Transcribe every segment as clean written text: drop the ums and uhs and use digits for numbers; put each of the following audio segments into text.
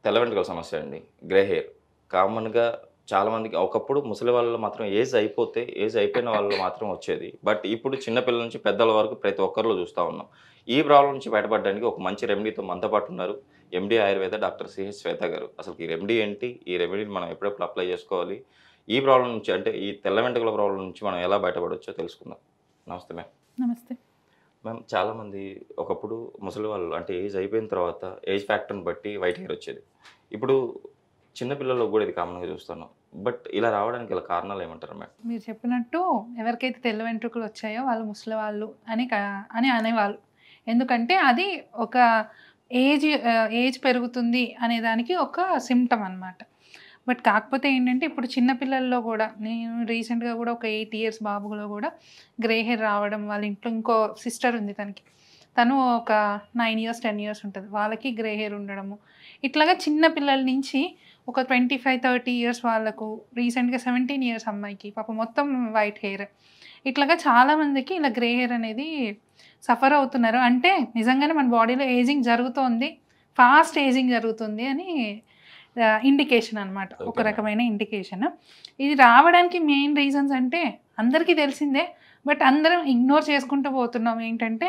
తెల్ల వెంట్రుకల సమస్య అండి. Grey hair. కామన్‌గా చాలామందికి ఒకప్పుడు ముసలి వాళ్ళలో మాత్రం ఏజ్ అయిపోయిన వాళ్ళలో మాత్రం వచ్చేది. బట్ ఇప్పుడు చిన్న పిల్లల నుంచి పెద్దల వరకు ప్రతి ఒక్కరిలో చూస్తా ఉన్నాం. ఈ ప్రాబ్లమ్ నుంచి బయటపడడానికి ఒక మంచి రెమెడీతో మనతో పాటు ఉన్నారు. ఎండీ ఆయుర్వేద డాక్టర్ సిహెచ్ శ్వేత గారు. అసలు ఈ రెమెడీ ఏంటి? ఈ రెమెడీని మనం ఎప్పుడెప్పుడు అప్లై చేసుకోవాలి? ఈ ప్రాబ్లమ్ నుంచి అంటే ఈ తెల్ల వెంట్రుకల ప్రాబ్లమ్ నుంచి మనం ఎలా బయటపడొచ్చో తెలుసుకుందాం. నమస్తే మ్యామ్. నమస్తే. మ్యామ్ చాలామంది ఒకప్పుడు ముసలి వాళ్ళు అంటే ఏజ్ అయిపోయిన తర్వాత ఏజ్ ఫ్యాక్టర్‌ని బట్టి వైట్ హెయిర్ వచ్చేది. ఇప్పుడు చిన్న పిల్లల్లో కూడా ఇది కామన్‌గా చూస్తున్నాం. బట్ ఇలా రావడానికి గల కారణాలు ఏమంటారు మేడం? మీరు చెప్పినట్టు ఎవరికైతే తెల్ల వెంట్రుకలు వచ్చాయో వాళ్ళు ముసలివాళ్ళు అని అనేవాళ్ళు. ఎందుకంటే అది ఒక ఏజ్ పెరుగుతుంది అనే దానికి ఒక సిమ్టమ్ అనమాట. బట్ కాకపోతే ఏంటంటే ఇప్పుడు చిన్న పిల్లల్లో కూడా నేను రీసెంట్గా కూడా ఒక 8 ఇయర్స్ బాబులో కూడా గ్రే హెయిర్ రావడం, వాళ్ళ ఇంట్లో ఇంకో సిస్టర్ ఉంది తను ఒక 9 ఇయర్స్ 10 ఇయర్స్ ఉంటుంది, వాళ్ళకి గ్రే హెయిర్ ఉండడము. ఇట్లాగా చిన్న పిల్లల నుంచి ఒక 25-30 ఇయర్స్ వాళ్ళకు, రీసెంట్గా 17 ఇయర్స్ అమ్మాయికి పాప మొత్తం వైట్ హెయిర్. ఇట్లాగా చాలామందికి ఇలా గ్రే హెయిర్ అనేది సఫర్ అవుతున్నారు. అంటే నిజంగానే మన బాడీలో ఏజింగ్ జరుగుతోంది, ఫాస్ట్ ఏజింగ్ జరుగుతుంది అని ఇండికేషన్ అనమాట, ఒక రకమైన ఇండికేషన్. ఇది రావడానికి మెయిన్ రీజన్స్ అంటే అందరికీ తెలిసిందే, బట్ అందరం ఇగ్నోర్ చేసుకుంటూ పోతున్నాం. ఏంటంటే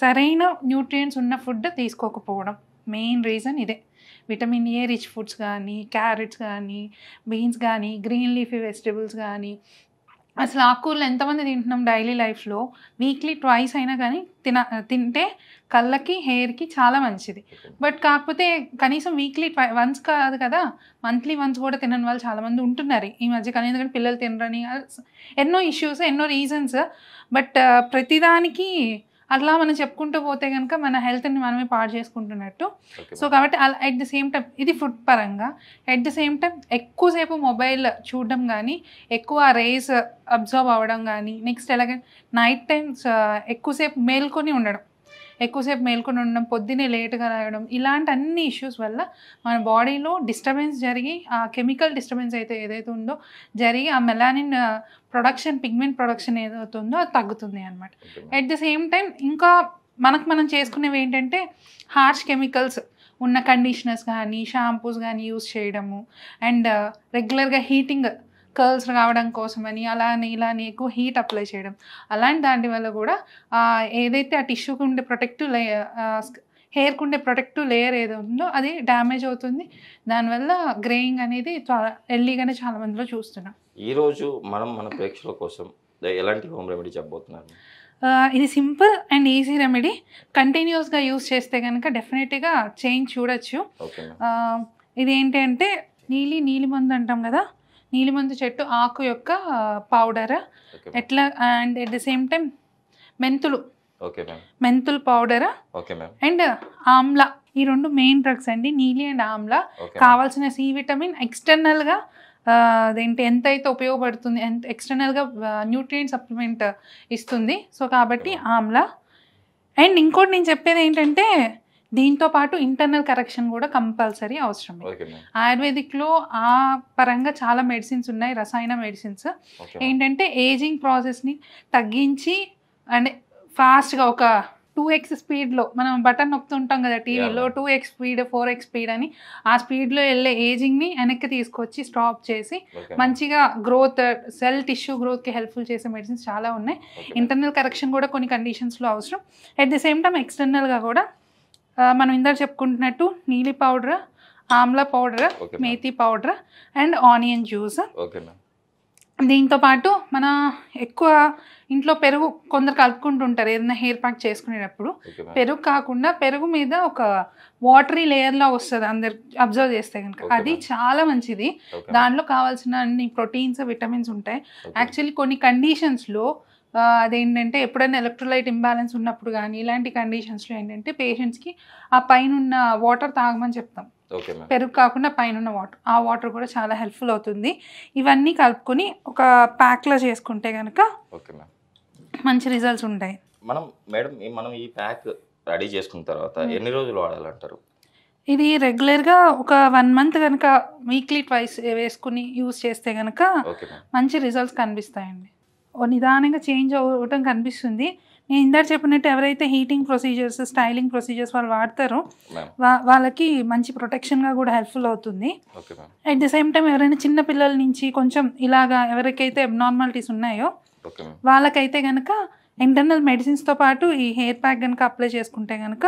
సరైన న్యూట్రియంట్స్ ఉన్న ఫుడ్ తీసుకోకపోవడం మెయిన్ రీజన్ ఇదే. విటమిన్ ఏ రిచ్ ఫుడ్స్ కానీ, క్యారెట్స్ కానీ, బీన్స్ కానీ, గ్రీన్ లీఫీ వెజిటబుల్స్ కానీ, అసలు ఆకుకూరలు ఎంతమంది తింటున్నాం డైలీ లైఫ్లో? వీక్లీ ట్వైస్ అయినా కానీ తింటే కళ్ళకి, హెయిర్కి చాలా మంచిది. బట్ కాకపోతే కనీసం వీక్లీ వన్స్ కాదు కదా, మంత్లీ వన్స్ కూడా తినని వాళ్ళు చాలామంది ఉంటున్నారు ఈ మధ్య. కానీ ఎందుకంటే పిల్లలు తినరని ఎన్నో ఇష్యూస్, ఎన్నో రీజన్స్. బట్ ప్రతిదానికి అట్లా మనం చెప్పుకుంటూ పోతే కనుక మన హెల్త్ని మనమే పాడు చేసుకుంటున్నట్టు. సో కాబట్టి అట్ ది సేమ్ టైం ఇది ఫుడ్ పరంగా, అట్ ది సేమ్ టైం ఎక్కువసేపు మొబైల్ చూడడం కానీ, ఎక్కువ రేస్ అబ్జర్వ్ అవ్వడం కానీ, నెక్స్ట్ ఎలాగ నైట్ టైమ్స్ ఎక్కువసేపు మేల్కొని ఉండడం, పొద్దున్నే లేట్గా రావడం, ఇలాంటి అన్ని ఇష్యూస్ వల్ల మన బాడీలో డిస్టర్బెన్స్ జరిగి, ఆ కెమికల్ డిస్టర్బెన్స్ ఏదైతే ఉందో జరిగి, ఆ మెలానిన్ ప్రొడక్షన్, పిగ్మెంట్ ప్రొడక్షన్ ఏదైతే ఉందో అది తగ్గుతుంది అనమాట. అట్ ద సేమ్ టైం ఇంకా మనం చేసుకునేవి ఏంటంటే హార్ష్ కెమికల్స్ ఉన్న కండిషనర్స్ కానీ, షాంపూస్ కానీ యూస్ చేయడము, అండ్ రెగ్యులర్గా హీటింగ్ కర్ల్స్ రావడం కోసమని ఇలానే ఎక్కువ హీట్ అప్లై చేయడం, అలాంటి దాని వల్ల కూడా ఏదైతే ఆ టిష్యూకి ఉండే ప్రొటెక్టివ్ హెయిర్కి ఉండే ప్రొటెక్టివ్ లేయర్ ఏదో ఉందో అది డ్యామేజ్ అవుతుంది. దానివల్ల గ్రేయింగ్ అనేది చాలా ఎర్లీగానే చాలా మందిలో చూస్తున్నాం. ఈరోజు మన ప్రేక్షకుల కోసం ఎలాంటి హోమ్ రెమెడీ చెప్పబోతున్నారు? ఇది సింపుల్ అండ్ ఈజీ రెమెడీ. కంటిన్యూస్గా యూస్ చేస్తే కనుక డెఫినెట్గా చేంజ్ చూడొచ్చు. ఇది ఏంటి అంటే నీలిమందు అంటాం కదా, నీలిమందు చెట్టు ఆకు యొక్క పౌడర్, ఎట్లా and at the same time మెంతులు పౌడర్ అండ్ ఆమ్లా, ఈ 2 మెయిన్ డ్రగ్స్ అండి. నీలి అండ్ ఆమ్లా కావాల్సిన సి విటమిన్ ఎక్స్టర్నల్గా అదేంటి ఎంతైతే ఉపయోగపడుతుంది, ఎక్స్టర్నల్గా న్యూట్రియంట్ సప్లిమెంట్ ఇస్తుంది. సో కాబట్టి ఆమ్లా. అండ్ ఇంకోటి నేను చెప్పేది ఏంటంటే దీంతో పాటు ఇంటర్నల్ కరెక్షన్ కూడా కంపల్సరీ అవసరం. ఆయుర్వేదిక్లో ఆ పరంగా చాలా మెడిసిన్స్ ఉన్నాయి, రసాయన మెడిసిన్స్. ఏంటంటే ఏజింగ్ ప్రాసెస్ని తగ్గించి అండ్ ఫాస్ట్గా ఒక 2x స్పీడ్లో మనం బటన్ నొక్కుతుంటాం కదా టీవీలో, 2x స్పీడ్ 4x స్పీడ్ అని, ఆ స్పీడ్లో వెళ్ళే ఏజింగ్ని వెనక్కి తీసుకొచ్చి స్టాప్ చేసి మంచిగా గ్రోత్, సెల్ టిష్యూ గ్రోత్కి హెల్ప్ఫుల్ చేసే మెడిసిన్స్ చాలా ఉన్నాయి. ఇంటర్నల్ కరెక్షన్ కూడా కొన్ని కండిషన్స్లో అవసరం. అట్ ది సేమ్ టైం ఎక్స్టర్నల్గా కూడా మనం ఇందాక చెప్పుకుంటున్నట్టు నీలి powder, Amla powder, methi powder and onion juice. దీంతో పాటు మన ఎక్కువ ఇంట్లో పెరుగు కొందరు కలుపుకుంటుంటారు ఏదైనా హెయిర్ ప్యాక్ చేసుకునేటప్పుడు. పెరుగు కాకుండా పెరుగు మీద ఒక వాటరీ లేయర్లా వస్తుంది, అందరు అబ్జర్వ్ చేస్తే కనుక అది చాలా మంచిది. దాంట్లో కావాల్సిన అన్ని ప్రోటీన్స్, విటమిన్స్ ఉంటాయి. యాక్చువల్లీ కొన్ని కండిషన్స్లో అదేంటంటే ఎప్పుడైనా ఎలక్ట్రోలైట్ ఇంబ్యాలెన్స్ ఉన్నప్పుడు కానీ ఇలాంటి కండిషన్స్లో ఏంటంటే పేషెంట్స్కి ఆ పైన వాటర్ తాగమని చెప్తాం. పెరుగు కాకుండా పైన వాటర్, ఆ వాటర్ కూడా చాలా హెల్ప్ఫుల్ అవుతుంది. ఇవన్నీ కలుపుకొని ఒక ప్యాక్లో చేసుకుంటే కనుక మంచి రిజల్ట్స్ ఉంటాయి. మనం ఈ ప్యాక్ రెడీ చేసుకున్న తర్వాత ఎన్ని రోజులు వాడాలంటారు? ఇది రెగ్యులర్గా ఒక 1 మంత్ కనుక వీక్లీ ట్వైస్ వేసుకుని యూజ్ చేస్తే కనుక మంచి రిజల్ట్స్ కనిపిస్తాయండి. నిదానంగా చేంజ్ అవ్వటం కనిపిస్తుంది. నేను ఇందాక చెప్పినట్టు ఎవరైతే హీటింగ్ ప్రొసీజర్స్, స్టైలింగ్ ప్రొసీజర్స్ వాళ్ళు వాడతారో మ్యామ్. వాళ్ళకి మంచి ప్రొటెక్షన్గా కూడా హెల్ప్ఫుల్ అవుతుంది. Okay ma'am. At the same time ఎవరైనా చిన్న పిల్లల నుంచి కొంచెం ఇలాగా ఎవరికైతే అబ్నార్మాలిటీస్ ఉన్నాయో ఓకే మ్యామ్. వాళ్ళకైతే కనుక ఇంటర్నల్ మెడిసిన్స్తో పాటు ఈ హెయిర్ ప్యాక్ కనుక అప్లై చేసుకుంటే కనుక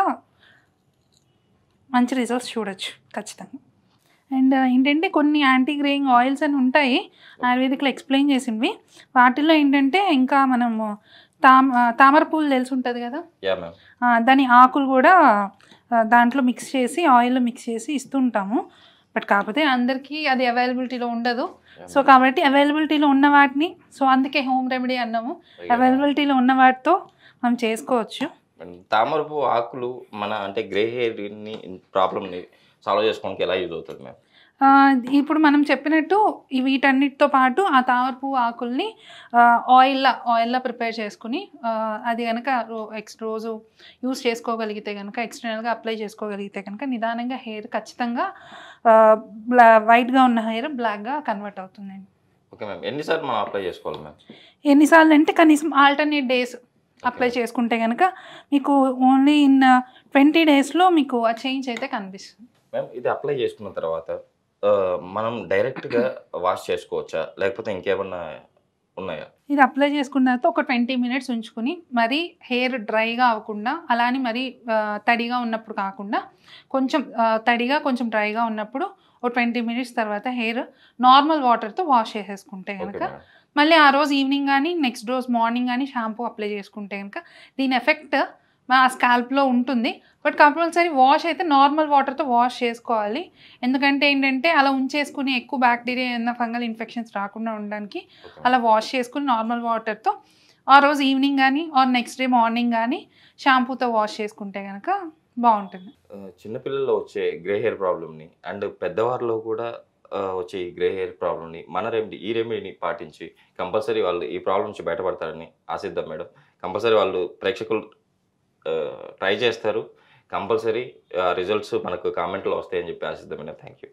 మంచి రిజల్ట్స్ చూడొచ్చు ఖచ్చితంగా. అండ్ ఏంటంటే కొన్ని యాంటీ గ్రేయింగ్ ఆయిల్స్ అని ఉంటాయి ఆయుర్వేదిక్లో ఎక్స్ప్లెయిన్ చేసినవి. వాటిల్లో ఏంటంటే ఇంకా మనము తామర పూలు తెలిసి ఉంటుంది కదా, యా మ్యామ్. దాని ఆకులు కూడా దాంట్లో మిక్స్ చేసి ఆయిల్లో మిక్స్ చేసి ఇస్తుంటాము. బట్ కాకపోతే అందరికీ అది అవైలబిలిటీలో ఉండదు. సో కాబట్టి అవైలబిలిటీలో ఉన్న వాటిని, సో అందుకే హోమ్ రెమెడీ అన్నాము, అవైలబిలిటీలో ఉన్న వాటితో మనం చేసుకోవచ్చు. తామరపు ఆకులు మన అంటే గ్రే హెయిర్ని ప్రాబ్లమ్ని సాల్వ్ చేసుకోవడానికి ఎలా యూజ్ అవుతుంది మ్యామ్? ఇప్పుడు మనం చెప్పినట్టు వీటన్నిటితో పాటు ఆ తామరపు ఆకుల్ని ఆయిల్లా ప్రిపేర్ చేసుకుని అది కనుక రోజు యూస్ చేసుకోగలిగితే కనుక, ఎక్స్టర్నల్గా అప్లై చేసుకోగలిగితే కనుక నిదానంగా హెయిర్ ఖచ్చితంగా వైట్గా ఉన్న హెయిర్ బ్లాక్గా కన్వర్ట్ అవుతుందండి. Okay ma'am. ఎన్నిసార్లు మనం అప్లై చేసుకోవాలి మ్యామ్? ఎన్నిసార్లు అంటే కనీసం ఆల్టర్నేట్ డేస్ అప్లై చేసుకుంటే కనుక మీకు ఓన్లీ ఇన్ 20 డేస్లో మీకు ఆ చేంజ్ అయితే కనిపిస్తుంది. మ్యామ్, ఇది అప్లై చేసుకున్న తర్వాత మనం డైరెక్ట్గా వాష్ చేసుకోవచ్చా, లేకపోతే ఇంకేమన్నా ఉన్నాయా? ఇది అప్లై చేసుకున్న తర్వాత ఒక 20 మినిట్స్ ఉంచుకుని, మరీ హెయిర్ డ్రైగా అవ్వకుండా, అలానే మరీ తడిగా ఉన్నప్పుడు కాకుండా కొంచెం తడిగా కొంచెం డ్రైగా ఉన్నప్పుడు ఒక 20 మినిట్స్ తర్వాత హెయిర్ నార్మల్ వాటర్తో వాష్ చేసేసుకుంటే కనుక మళ్ళీ ఆ రోజు ఈవినింగ్ కానీ నెక్స్ట్ రోజు మార్నింగ్ కానీ షాంపూ అప్లై చేసుకుంటే కనుక దీని ఎఫెక్ట్ మా స్కాల్ప్లో ఉంటుంది. బట్ కంపల్సరీ వాష్ అయితే నార్మల్ వాటర్తో వాష్ చేసుకోవాలి. ఎందుకంటే ఏంటంటే అలా ఉంచేసుకుని ఎక్కువ బ్యాక్టీరియా ఏదైనా ఫంగల్ ఇన్ఫెక్షన్స్ రాకుండా ఉండడానికి అలా వాష్ చేసుకుని నార్మల్ వాటర్తో ఆ రోజు ఈవినింగ్ కానీ ఆర్ నెక్స్ట్ డే మార్నింగ్ కానీ షాంపూతో వాష్ చేసుకుంటే కనుక బాగుంటుంది. చిన్నపిల్లల్లో వచ్చే గ్రే హెయిర్ ప్రాబ్లమ్ని అండ్ పెద్దవారిలో కూడా వచ్చే ఈ గ్రే హెయిర్ ప్రాబ్లమ్ని మన రెమెడీని పాటించి కంపల్సరీ వాళ్ళు ఈ ప్రాబ్లం నుంచి బయటపడతారని ఆశిద్దాం మేడం. కంపల్సరీ వాళ్ళు ప్రేక్షకులు ట్రై చేస్తారు, కంపల్సరీ రిజల్ట్స్ మనకు కామెంట్లో వస్తాయని చెప్పి ఆశిద్దాం మేడం. Thank you.